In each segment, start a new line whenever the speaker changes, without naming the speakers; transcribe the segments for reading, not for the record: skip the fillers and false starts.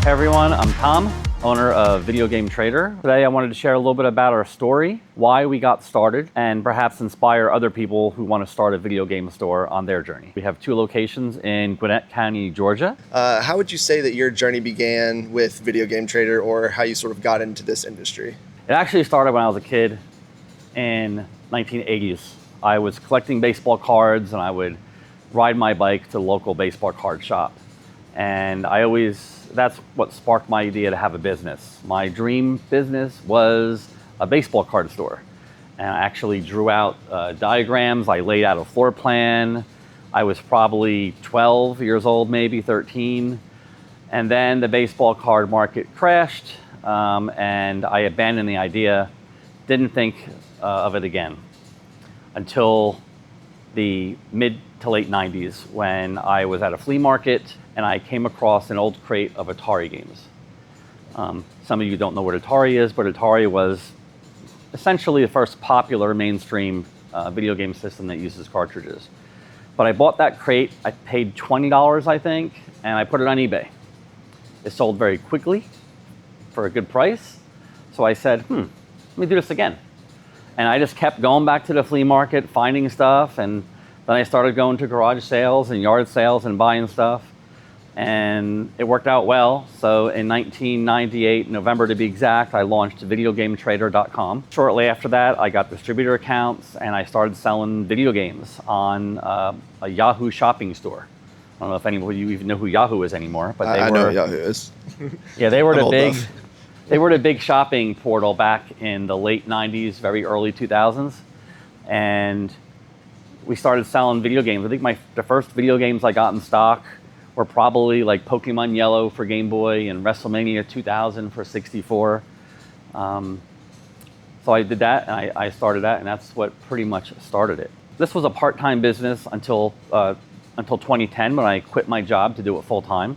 Hey everyone, I'm Tom, owner of Video Game Trader. Today I wanted to share a little bit about our story, why we got started, and perhaps inspire other people who want to start a video game store on their journey. We have 2 locations in Gwinnett County, Georgia.
How would you say that your journey began with Video Game Trader, or how you sort of got into this industry?
It actually started when I was a kid in 1980s. I was collecting baseball cards and I would ride my bike to the local baseball card shop. And that's what sparked my idea to have a business. My dream business was a baseball card store. And I actually drew out diagrams. I laid out a floor plan. I was probably 12 years old, maybe 13. And then the baseball card market crashed, and I abandoned the idea, didn't think of it again until the mid to late 90s when I was at a flea market and I came across an old crate of Atari games. Some of you don't know what Atari is, but Atari was essentially the first popular mainstream video game system that uses cartridges. But I bought that crate, I paid $20, I think, and I put it on eBay. It sold very quickly for a good price. So I said, let me do this again. And I just kept going back to the flea market, finding stuff, and then I started going to garage sales and yard sales and buying stuff. And it worked out well. So in 1998, November to be exact, I launched videogametrader.com. Shortly after that, I got distributor accounts and I started selling video games on a Yahoo shopping store. I don't know if any of you even know who Yahoo is anymore, but
I know who Yahoo is.
Yeah, they were the big shopping portal back in the late 90s, very early 2000s. And we started selling video games. I think the first video games I got in stock were probably like Pokemon Yellow for Game Boy and WrestleMania 2000 for 64. So I did that, and I started that, and that's what pretty much started it. This was a part-time business until 2010 when I quit my job to do it full-time.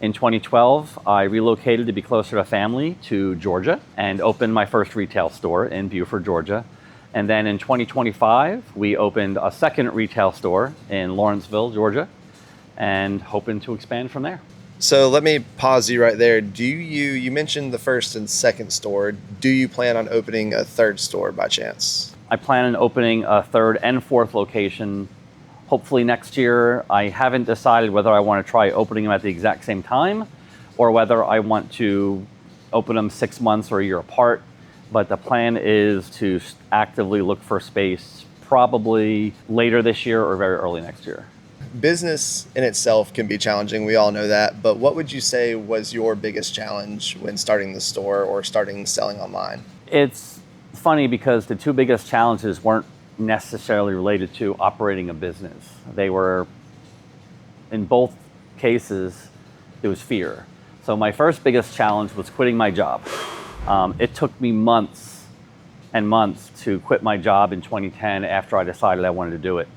In 2012, I relocated to be closer to family to Georgia and opened my first retail store in Buford, Georgia. And then in 2025, we opened a second retail store in Lawrenceville, Georgia, and hoping to expand from there.
So let me pause you right there. You mentioned the first and second store. Do you plan on opening a third store by chance?
I plan on opening a third and fourth location hopefully next year. I haven't decided whether I want to try opening them at the exact same time or whether I want to open them 6 months or a year apart. But the plan is to actively look for space probably later this year or very early next year.
Business in itself can be challenging. We all know that. But what would you say was your biggest challenge when starting the store or starting selling online?
It's funny because the 2 biggest challenges weren't necessarily related to operating a business. They were, in both cases, it was fear. So my first biggest challenge was quitting my job. It took me months and months to quit my job in 2010 after I decided I wanted to do it.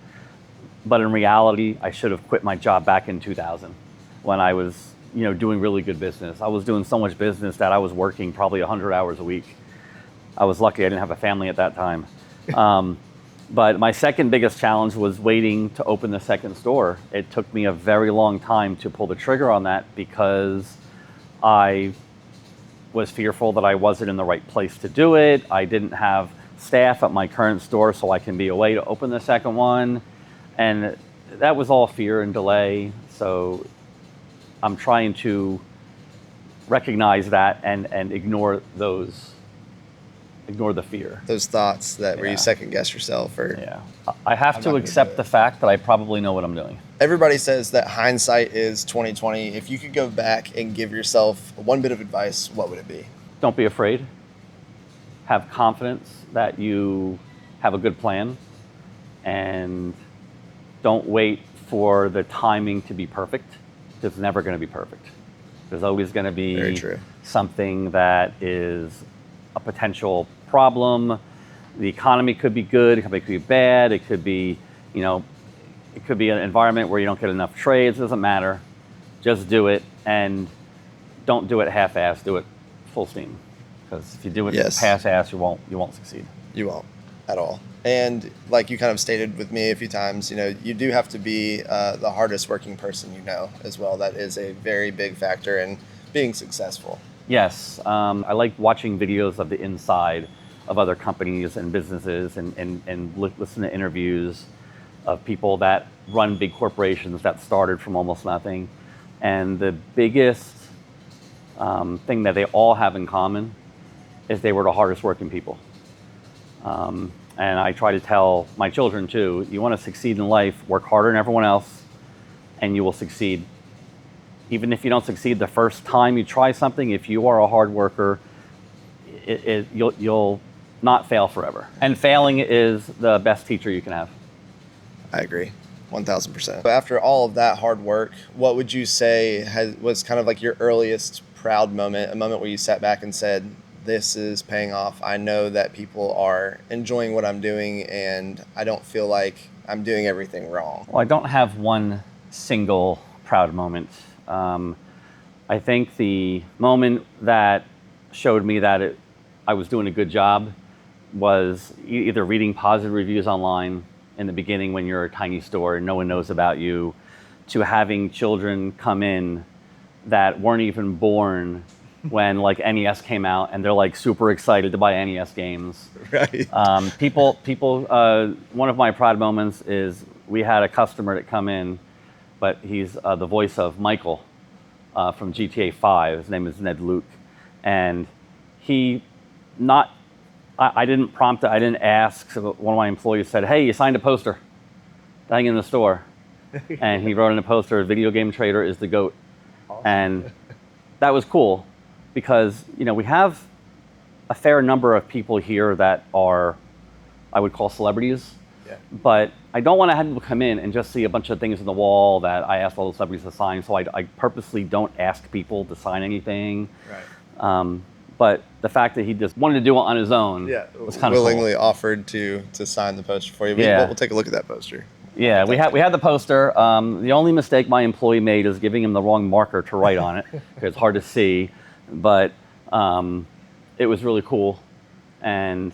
But in reality, I should have quit my job back in 2000 when I was, doing really good business. I was doing so much business that I was working probably 100 hours a week. I was lucky I didn't have a family at that time. But my second biggest challenge was waiting to open the second store. It took me a very long time to pull the trigger on that because I was fearful that I wasn't in the right place to do it. I didn't have staff at my current store so I can be away to open the second one. And that was all fear and delay. So I'm trying to recognize that and ignore the fear.
Those thoughts where you second guess yourself.
I have to accept the fact that I probably know what I'm doing.
Everybody says that hindsight is 20/20. If you could go back and give yourself one bit of advice, what would it be?
Don't be afraid. Have confidence that you have a good plan, and don't wait for the timing to be perfect. It's never going to be perfect. There's always going to be something that is a potential problem. The economy could be good, it could be bad, it could be, it could be an environment where you don't get enough trades. It doesn't matter. Just do it, and don't do it half-assed. Do it full steam. Because if you do it half-assed, you won't succeed.
You won't at all. And like you kind of stated with me a few times, you do have to be the hardest working person as well. That is a very big factor. And being successful.
Yes, I like watching videos of the inside of other companies and businesses and listen to interviews of people that run big corporations that started from almost nothing. And the biggest thing that they all have in common is they were the hardest working people. And I try to tell my children too, you want to succeed in life, work harder than everyone else, and you will succeed. Even if you don't succeed the first time you try something, if you are a hard worker, you'll not fail forever. And failing is the best teacher you can have.
I agree, 1000%. After all of that hard work, what would you say was kind of like your earliest proud moment, a moment where you sat back and said, this is paying off. I know that people are enjoying what I'm doing and I don't feel like I'm doing everything wrong.
Well, I don't have one single proud moment. I think the moment that showed me that I was doing a good job was either reading positive reviews online in the beginning when you're a tiny store and no one knows about you, to having children come in that weren't even born when like NES came out and they're like super excited to buy NES games.
Right.
People. One of my proud moments is we had a customer that come in, but he's the voice of Michael from GTA 5. His name is Ned Luke, and I didn't prompt it. I didn't ask. So one of my employees said, "Hey, you signed a poster, hanging in the store," and he wrote in a poster, "Video game trader is the GOAT," awesome. And that was cool. Because, we have a fair number of people here that are, I would call celebrities. Yeah. But I don't want to have people come in and just see a bunch of things on the wall that I asked all the celebrities to sign. So I purposely don't ask people to sign anything. Right. But the fact that he just wanted to do it on his own was kind of
willingly
cool.
Offered to sign the poster for you.
Yeah.
We'll take a look at that poster.
Yeah, we had the poster. The only mistake my employee made is giving him the wrong marker to write on it, because it's hard to see. But it was really cool, and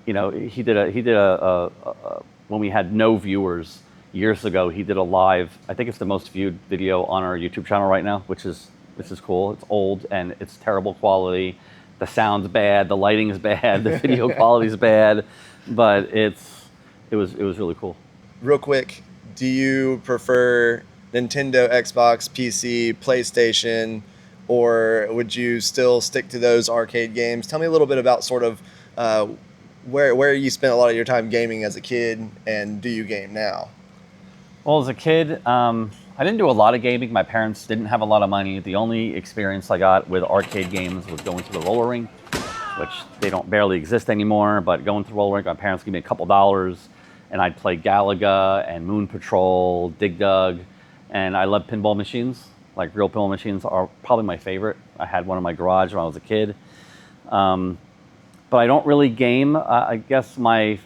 he did a when we had no viewers years ago. He did a live. I think it's the most viewed video on our YouTube channel right now, which is cool. It's old and it's terrible quality. The sound's bad, the lighting's bad, the video quality's bad, but it was really cool.
Real quick, do you prefer Nintendo, Xbox, PC, PlayStation? Or would you still stick to those arcade games? Tell me a little bit about sort of where you spent a lot of your time gaming as a kid, and do you game now?
Well, as a kid, I didn't do a lot of gaming. My parents didn't have a lot of money. The only experience I got with arcade games was going to the roller rink, which they don't barely exist anymore. But going to the roller rink, my parents gave me a couple dollars, and I'd play Galaga and Moon Patrol, Dig Dug, and I love pinball machines. Like real pinball machines are probably my favorite. I had one in my garage when I was a kid. But I don't really game. I guess I'm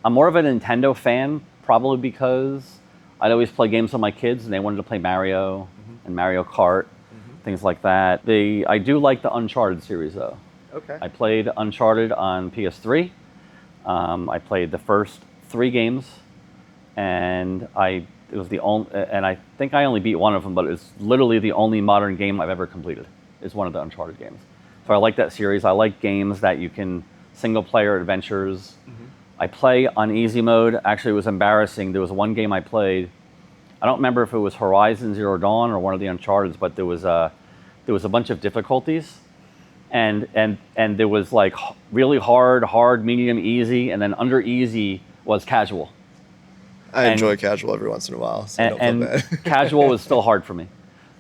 more of a Nintendo fan, probably because I'd always play games with my kids and they wanted to play Mario and Mario Kart, things like that. I do like the Uncharted series though. Okay. I played Uncharted on PS3. I played the first 3 games, and it was the only, and I think I only beat one of them, but it's literally the only modern game I've ever completed. Is one of the Uncharted games. So I like that series. I like games that you can single-player adventures. I play on easy mode. Actually, it was embarrassing. There was one game I played. I don't remember if it was Horizon Zero Dawn or one of the Uncharted, but there was a bunch of difficulties, and there was like really hard, medium, easy, and then under easy was casual.
I enjoy casual every once in a while, so don't feel bad.
Casual was still hard for me.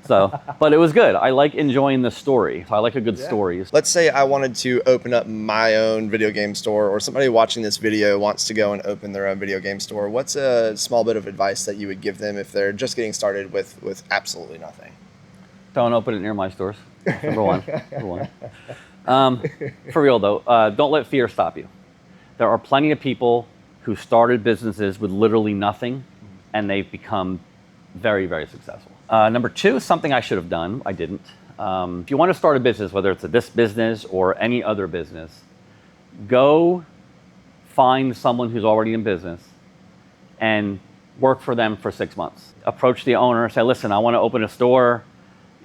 So, but it was good. I like enjoying the story. So I like a good story.
Let's say I wanted to open up my own video game store, or somebody watching this video wants to go and open their own video game store. What's a small bit of advice that you would give them if they're just getting started with absolutely nothing?
Don't open it near my stores. Number one. For real though, don't let fear stop you. There are plenty of people who started businesses with literally nothing, and they've become very, very successful. Number 2, something I should have done, I didn't. If you want to start a business, whether it's this business or any other business, go find someone who's already in business and work for them for 6 months. Approach the owner, say, listen, I want to open a store.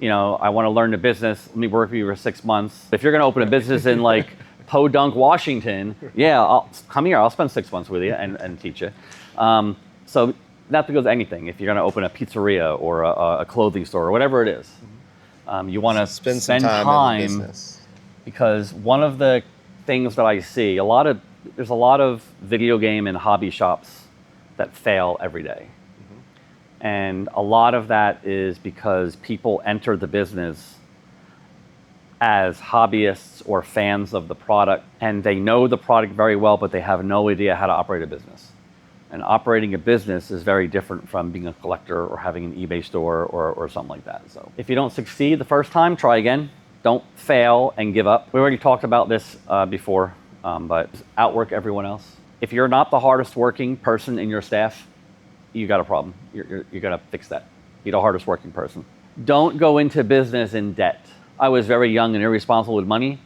you know, I want to learn the business. Let me work with you for 6 months. If you're going to open a business in like Podunk, Washington, yeah, come here. I'll spend 6 months with you and teach you. So that goes to anything. If you're going to open a pizzeria or a clothing store or whatever it is, you want to
spend some time in the business.
Because one of the things that I see, there's a lot of video game and hobby shops that fail every day. And a lot of that is because people enter the business as hobbyists or fans of the product, and they know the product very well, but they have no idea how to operate a business. And operating a business is very different from being a collector or having an eBay store or something like that. So if you don't succeed the first time, try again. Don't fail and give up. We already talked about this before, but outwork everyone else. If you're not the hardest working person in your staff, you got a problem. You're gonna fix that. Be the hardest working person. Don't go into business in debt. I was very young and irresponsible with money.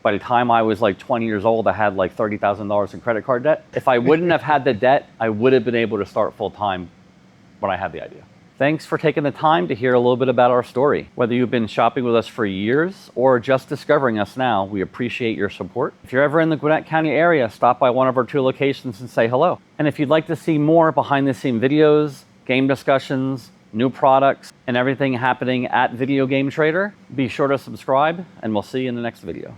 By the time I was like 20 years old, I had like $30,000 in credit card debt. If I wouldn't have had the debt, I would have been able to start full time when I had the idea. Thanks for taking the time to hear a little bit about our story. Whether you've been shopping with us for years or just discovering us now, we appreciate your support. If you're ever in the Gwinnett County area, stop by one of our 2 locations and say hello. And if you'd like to see more behind the scene videos, game discussions, new products, and everything happening at Video Game Trader, be sure to subscribe, and we'll see you in the next video.